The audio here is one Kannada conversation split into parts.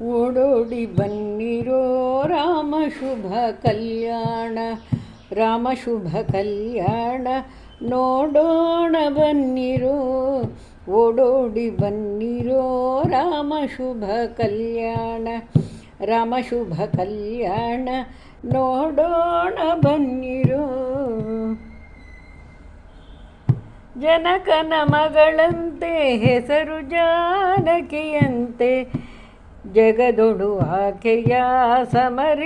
ಓಡೋಡಿ ಬನ್ನಿರೋ ರಾಮ ಶುಭ ಕಲ್ಯಾಣ, ರಾಮ ಶುಭ ಕಲ್ಯಾಣ ನೋಡೋಣ ಬನ್ನಿರೋ. ಓಡೋಡಿ ಬನ್ನಿರೋ ರಾಮ ಶುಭ ಕಲ್ಯಾಣ, ರಾಮ ಶುಭ ಕಲ್ಯಾಣ ನೋಡೋಣ ಬನ್ನಿರೋ. ಜನಕನ ಮಗಳಂತೆ ಹೆಸರು ಜಾನಕಿಯಂತೆ, ಜಗದೊಳು ಆಕೆಯ ಸಮರಿಲ್ಲವಂತೆ.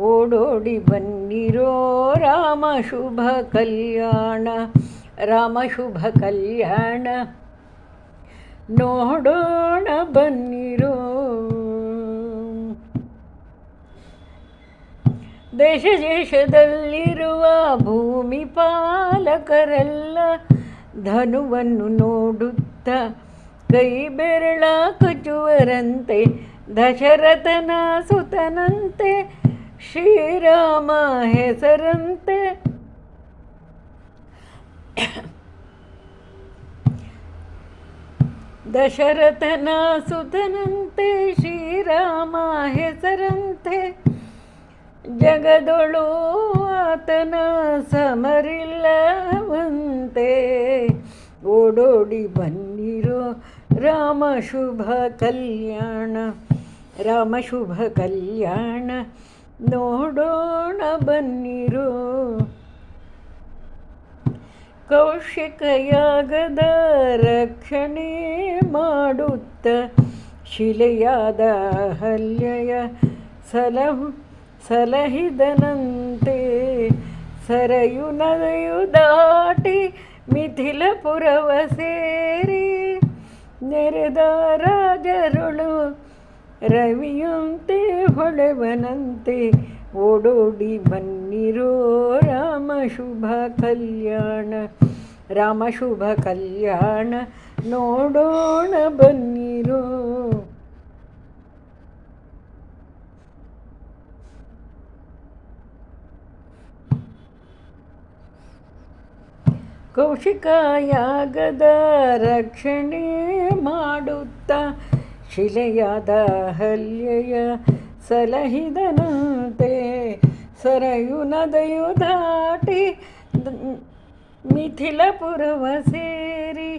ಓಡೋಡಿ ಬನ್ನಿರೋ ರಾಮ ಶುಭ ಕಲ್ಯಾಣ, ರಾಮ ಶುಭ ಕಲ್ಯಾಣ ನೋಡೋಣ ಬನ್ನಿರೋ. ದೇಶ ದೇಶದಲ್ಲಿರುವ ಭೂಮಿ ಪಾಲಕರೆಲ್ಲ ಧನುವನ್ನು ನೋಡುತ್ತ ಕೈ ಬೆರಳ ಕಚ್ಚುವರಂತೆ. ದಶರಥನ ಸುತನಂತೆ ಶ್ರೀರಾಮ ಹೆಸರಂತೆ, ದಶರಥನ ಸುತನಂತೆ ಶ್ರೀರಾಮ ಹೆಸರಂತೆ. ಜಗದೊಳು ಆತನ ಸಮರಿಲ್ಲವಂತೆ. ಓಡೋಡಿ ಬನ್ನಿರೋ ರಾಮ ಶುಭ ಕಲ್ಯಾಣ, ರಾಮ ಶುಭ ಕಲ್ಯಾಣ ನೋಡೋಣ ಬನ್ನಿರೋ. ಕೌಶಿಕಯಾಗದ ರಕ್ಷಣೆ ಮಾಡುತ್ತ ಶಿಲೆಯಾದ ಅಹಲ್ಯೆಯ ಸಲಹಿದನಂತೆ. ಸರಯು ನದಿಯು ದಾಟಿ ಮಿಥಿಲಪುರವ ಸೇರಿ, ನೆರೆದ ರಾಜರುಳು ರವಿಯಂತೆ ಹೊಳೆವನಂತೆ. ಓಡೋಡಿ ಬನ್ನಿರೋ ರಾಮ ಶುಭ ಕಲ್ಯಾಣ, ರಾಮ ಶುಭ ಕಲ್ಯಾಣ ನೋಡೋಣ ಬನ್ನಿರೋ. ಕೌಶಿಕಯಾಗದ ರಕ್ಷಣೆ ಮಾಡುತ್ತ ಶಿಲೆಯಾದ ಅಹಲ್ಯೆಯ ಸಲಹಿದನಂತೆ. ಸರಯು ನದಿಯು ದಾಟಿ ಮಿಥಿಲಪುರವ ಸೇರಿ,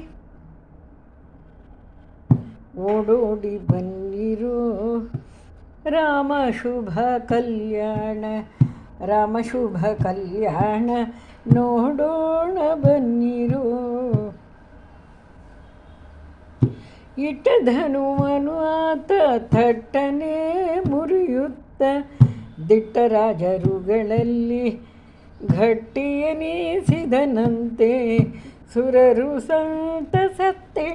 ಓಡೋಡಿ ಬನ್ನಿರೋ ರಾಮ ಶುಭ ಕಲ್ಯಾಣ, ರಾಮ ಶುಭ ಕಲ್ಯಾಣ ನೋಡೋಣ ಬನ್ನಿರೋ. ಇಟ್ಟ ಧನುವನು ಆತ ಥಟ್ಟನೆ ಮುರಿಯುತ್ತ, ದಿಟ್ಟ ರಾಜರುಗಳಲ್ಲಿ ಗಟ್ಟಿಯೆನಿಸಿದನಂತೆ. ಸುರರು ಸಂತಸತ್ತಳೆ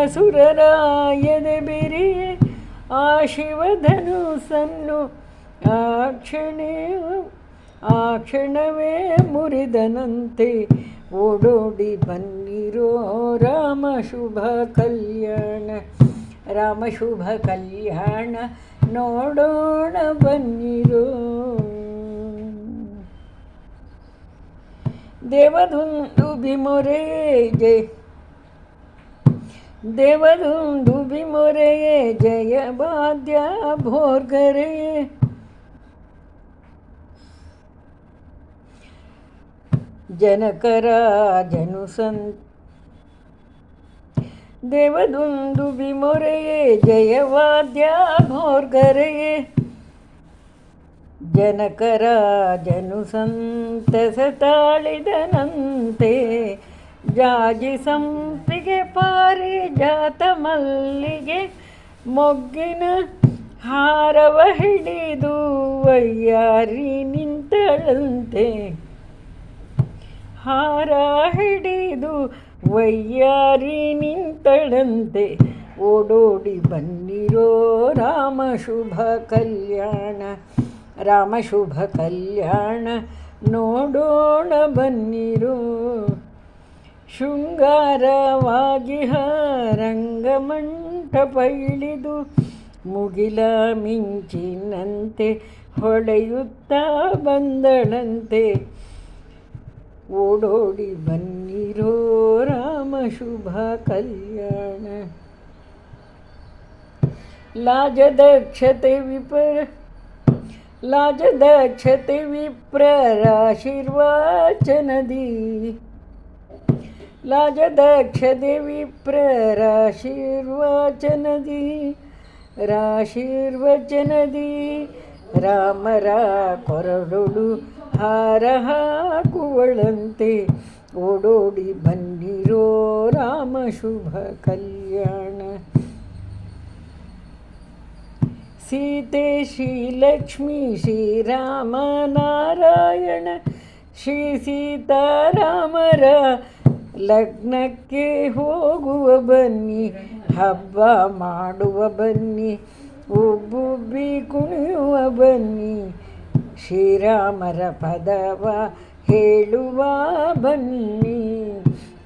ಅಸುರರ ಎದೆ ಬೆರಿಯೆ, ಆ ಶಿವಧನುಸನ್ನು ಆ ಕ್ಷಣವೇ ಮುರಿದನಂತೆ. ಓಡೋಡಿ ಬನ್ನಿರೋ ರಾಮ ಶುಭ ಕಲ್ಯಾಣ, ರಾಮ ಶುಭ ಕಲ್ಯಾಣ ನೋಡೋಣ ಬನ್ನಿರೋ. ದೇವದುಂದುಭಿ ಮೊರೆಯೇ ಜಯ, ದೇವದುಂದುಭಿ ಮೊರೆಯೇ ಜಯ ಬಾದ್ಯ ಭೋರ್ಗರೆ. ಜನಕರಾಜನು ದೇವದುಂದುಭಿ ಮೊರೆಯೇ ಜಯವಾದ್ಯ ಭೋರ್ಗರೆಯೇ. ಜನಕರಾಜನು ಸಂತಸ ತಾಳಿದನಂತೆ. ಜಾಜಿ ಸಂಪಿಗೆ ಪಾರಿಜಾತ ಮಲ್ಲಿಗೆ ಮೊಗ್ಗಿನ ಹಾರವ ಹಿಡಿದು ವಯ್ಯಾರಿ ನಿಂತಳಂತೆ. ಹಾರ ಹಿಡಿದು ವಯ್ಯಾರಿ ನಿಂತಳಂತೆ. ಓಡೋಡಿ ಬನ್ನಿರೋ ರಾಮ ಶುಭ ಕಲ್ಯಾಣ, ರಾಮ ಶುಭ ಕಲ್ಯಾಣ ನೋಡೋಣ ಬನ್ನಿರೋ. ಶೃಂಗಾರವಾಗಿ ರಂಗಮಂಟಪ ಇಳಿದು ಮುಗಿಲ ಮಿಂಚಿನಂತೆ ಹೊಳೆಯುತ್ತಾ ಬಂದಳಂತೆ. ಓಡೋಡಿ ಬನ್ನಿರೋ ರಾಮ ಶುಭ ಕಲ್ಯಾಣ. ಲಾಜದಕ್ಷತೆ ವಿಪ್ರರಾಶೀರ್ವಾಚನದಿ, ಲಾಜದಕ್ಷತೆ ವಿಪ್ರರಾಶೀರ್ವಾಚನದಿ, ರಾಶೀರ್ವಚನದಿ ರಾಮರ ಕೊರಡೊಳು ಹಾರ ಹಾಕುವಳಂತೆ ಓಡೋಡಿ ಬನ್ನಿರೋ ರಾಮ ಶುಭ ಕಲ್ಯಾಣ. ಸೀತೆ ಶ್ರೀಲಕ್ಷ್ಮೀ ಶ್ರೀರಾಮನಾರಾಯಣ ಶ್ರೀ ಸೀತಾರಾಮರ ಲಗ್ನಕ್ಕೆ ಹೋಗುವ ಬನ್ನಿ, ಹಬ್ಬ ಮಾಡುವ ಬನ್ನಿ, ಉಬ್ಬುಬ್ಬಿ ಕುಣಿಯುವ ಬನ್ನಿ, ಶ್ರೀರಾಮರ ಪದವ ಹೇಳುವ ಬನ್ನಿ,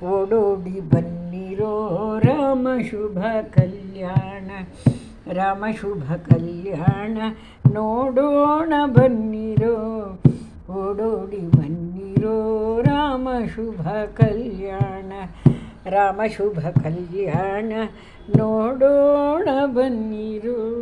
ಓಡೋಡಿ ಬನ್ನಿರೋ ರಾಮ ಶುಭ ಕಲ್ಯಾಣ. ರಾಮ ಶುಭ ಕಲ್ಯಾಣ ನೋಡೋಣ ಬನ್ನಿರೋ, ಓಡೋಡಿ ಬನ್ನಿರೋ ರಾಮ ಶುಭ ಕಲ್ಯಾಣ. ರಾಮ ಶುಭ ಕಲ್ಯಾಣ ನೋಡೋಣ ಬನ್ನಿರೋ.